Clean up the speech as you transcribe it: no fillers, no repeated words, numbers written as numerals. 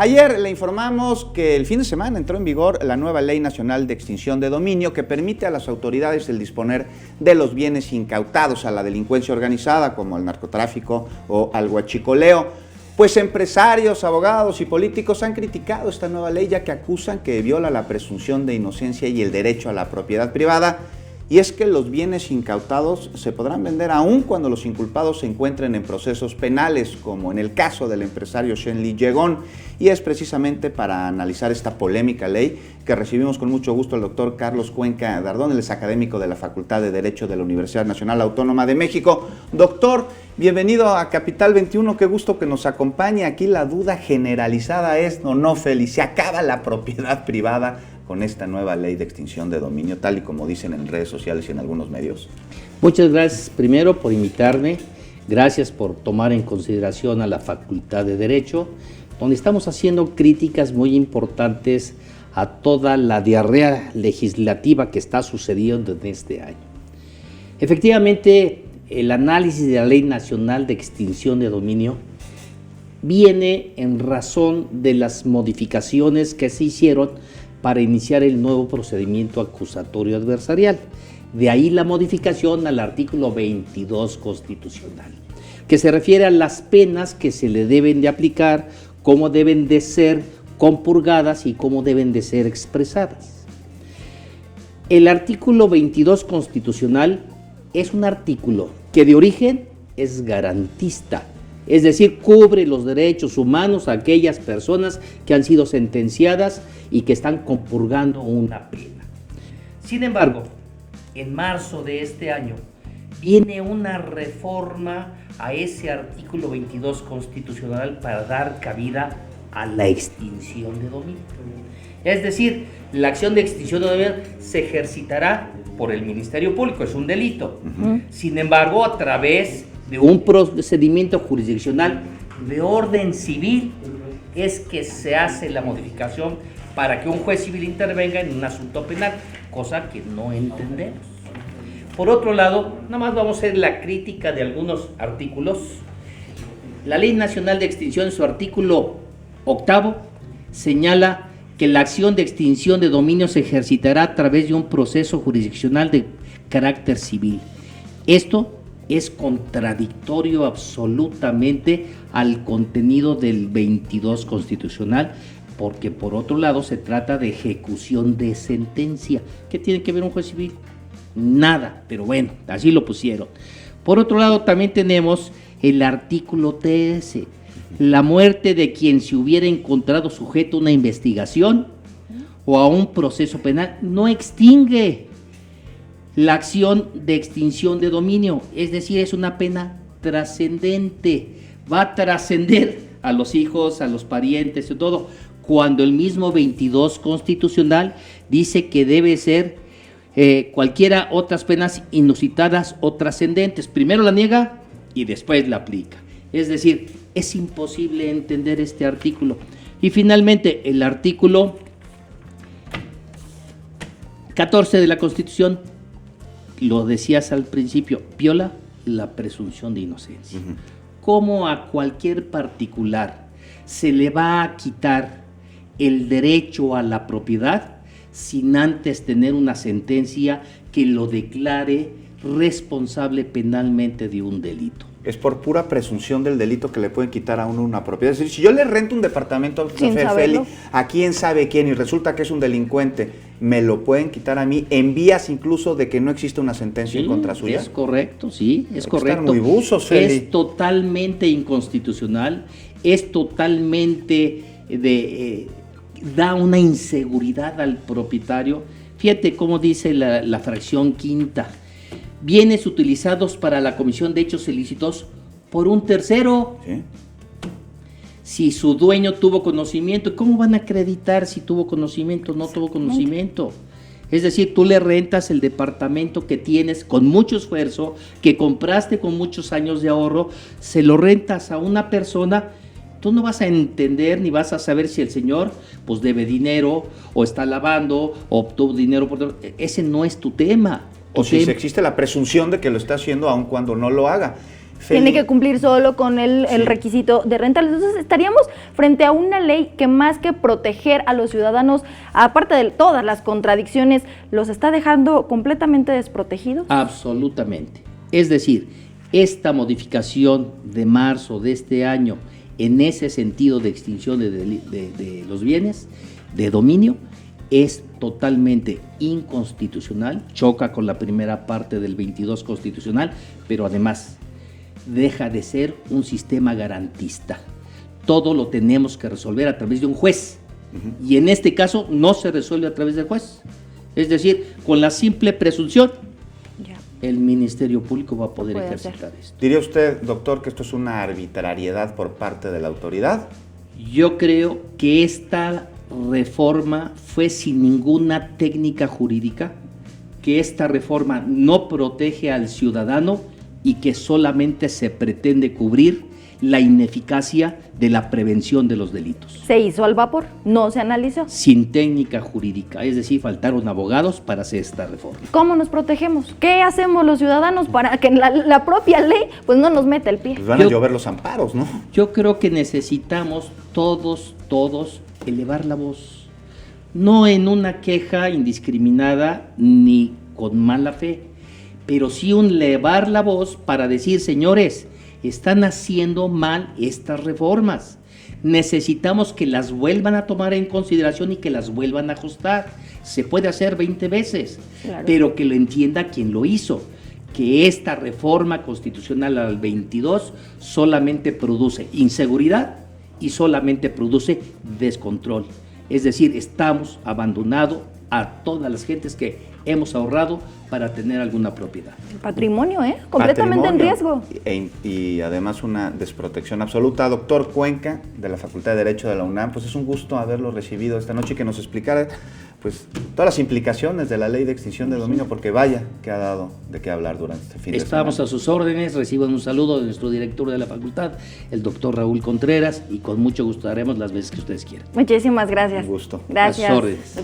Ayer le informamos que el fin de semana entró en vigor la nueva Ley Nacional de Extinción de Dominio que permite a las autoridades el disponer de los bienes incautados a la delincuencia organizada como al narcotráfico o al huachicoleo. Pues empresarios, abogados y políticos han criticado esta nueva ley ya que acusan que viola la presunción de inocencia y el derecho a la propiedad privada. Y es que los bienes incautados se podrán vender aún cuando los inculpados se encuentren en procesos penales, como en el caso del empresario Shenli Yegón. Y es precisamente para analizar esta polémica ley que recibimos con mucho gusto al doctor Carlos Cuenca Dardón, él es académico de la Facultad de Derecho de la Universidad Nacional Autónoma de México. Doctor, bienvenido a Capital 21, qué gusto que nos acompañe. Aquí la duda generalizada es, no, Félix, ¿se acaba la propiedad privada con esta nueva ley de extinción de dominio, tal y como dicen en redes sociales y en algunos medios? Muchas gracias primero por invitarme, gracias por tomar en consideración a la Facultad de Derecho, donde estamos haciendo críticas muy importantes a toda la diarrea legislativa que está sucediendo en este año. Efectivamente, el análisis de la Ley Nacional de Extinción de Dominio viene en razón de las modificaciones que se hicieron para iniciar el nuevo procedimiento acusatorio adversarial. De ahí la modificación al artículo 22 constitucional, que se refiere a las penas que se le deben de aplicar, cómo deben de ser compurgadas y cómo deben de ser expresadas. El artículo 22 constitucional es un artículo que de origen es garantista, es decir, cubre los derechos humanos a aquellas personas que han sido sentenciadas y que están compurgando una pena. Sin embargo, en marzo de este año viene una reforma a ese artículo 22 constitucional para dar cabida a la extinción de dominio. Es decir, la acción de extinción de dominio se ejercitará por el Ministerio Público, es un delito. Sin embargo, a través de un procedimiento jurisdiccional de orden civil es que se hace la modificación para que un juez civil intervenga en un asunto penal, cosa que no entendemos. Por otro lado, nada más vamos a hacer la crítica de algunos artículos. La Ley Nacional de Extinción, en su artículo 8, señala que la acción de extinción de dominio se ejercitará a través de un proceso jurisdiccional de carácter civil. Esto es contradictorio absolutamente al contenido del 22 constitucional, porque por otro lado se trata de ejecución de sentencia. ¿Qué tiene que ver un juez civil? Nada, pero bueno, así lo pusieron. Por otro lado también tenemos el artículo 13, la muerte de quien se hubiera encontrado sujeto a una investigación o a un proceso penal no extingue la acción de extinción de dominio, es decir, es una pena trascendente, va a trascender a los hijos, a los parientes y todo, cuando el mismo 22 constitucional dice que debe ser cualquiera otras penas inusitadas o trascendentes. Primero la niega y después la aplica. Es decir, es imposible entender este artículo. Y finalmente, el artículo 14 de la Constitución, lo decías al principio, viola la presunción de inocencia. ¿Cómo a cualquier particular se le va a quitar el derecho a la propiedad sin antes tener una sentencia que lo declare responsable penalmente de un delito? Es por pura presunción del delito que le pueden quitar a uno una propiedad. Es decir, si yo le rento un departamento a Feli, a quién sabe quién, y resulta que es un delincuente, ¿me lo pueden quitar a mí en vías incluso de que no existe una sentencia en contra suya? Es correcto, sí, es correcto. Están muy buzos, Feli. Es totalmente inconstitucional, es totalmente da una inseguridad al propietario. Fíjate cómo dice la fracción quinta: bienes utilizados para la comisión de hechos ilícitos por un tercero. ¿Sí? Si su dueño tuvo conocimiento, ¿cómo van a acreditar si tuvo conocimiento o no tuvo conocimiento? Es decir, tú le rentas el departamento que tienes con mucho esfuerzo, que compraste con muchos años de ahorro, se lo rentas a una persona. Tú no vas a entender ni vas a saber si el señor pues debe dinero o está lavando o obtuvo dinero por... Ese no es tu tema. O si existe la presunción de que lo está haciendo aun cuando no lo haga. tiene que cumplir solo con el requisito de rental. Entonces estaríamos frente a una ley que más que proteger a los ciudadanos, aparte de todas las contradicciones, los está dejando completamente desprotegidos. Absolutamente. Es decir, esta modificación de marzo de este año en ese sentido de extinción de los bienes de dominio es totalmente inconstitucional, choca con la primera parte del 22 constitucional, pero además deja de ser un sistema garantista. Todo lo tenemos que resolver a través de un juez, y en este caso no se resuelve a través del juez. Es decir, con la simple presunción, el Ministerio Público va a poder ejercitar esto. ¿Diría usted, doctor, que esto es una arbitrariedad por parte de la autoridad? Yo creo que esta reforma fue sin ninguna técnica jurídica, que esta reforma no protege al ciudadano y que solamente se pretende cubrir la ineficacia de la prevención de los delitos. Se hizo al vapor, no se analizó. Sin técnica jurídica, es decir, faltaron abogados para hacer esta reforma. ¿Cómo nos protegemos? ¿Qué hacemos los ciudadanos para que la propia ley pues no nos meta el pie? Pues van a llover los amparos, ¿no? Yo creo que necesitamos todos elevar la voz, no en una queja indiscriminada ni con mala fe, pero sí un elevar la voz para decir, señores, están haciendo mal estas reformas. Necesitamos que las vuelvan a tomar en consideración y que las vuelvan a ajustar. Se puede hacer 20 veces, claro, pero que lo entienda quien lo hizo, que esta reforma constitucional al 22 solamente produce inseguridad y solamente produce descontrol. Es decir, estamos abandonando a todas las gentes que hemos ahorrado para tener alguna propiedad. El patrimonio, completamente en riesgo. Y además una desprotección absoluta. Doctor Cuenca, de la Facultad de Derecho de la UNAM, pues es un gusto haberlo recibido esta noche y que nos explicara pues todas las implicaciones de la ley de extinción de dominio, porque vaya que ha dado de qué hablar durante este fin de semana. Estamos a sus órdenes, reciban un saludo de nuestro director de la facultad, el doctor Raúl Contreras, y con mucho gusto haremos las veces que ustedes quieran. Muchísimas gracias. Un gusto. Gracias. A sus órdenes.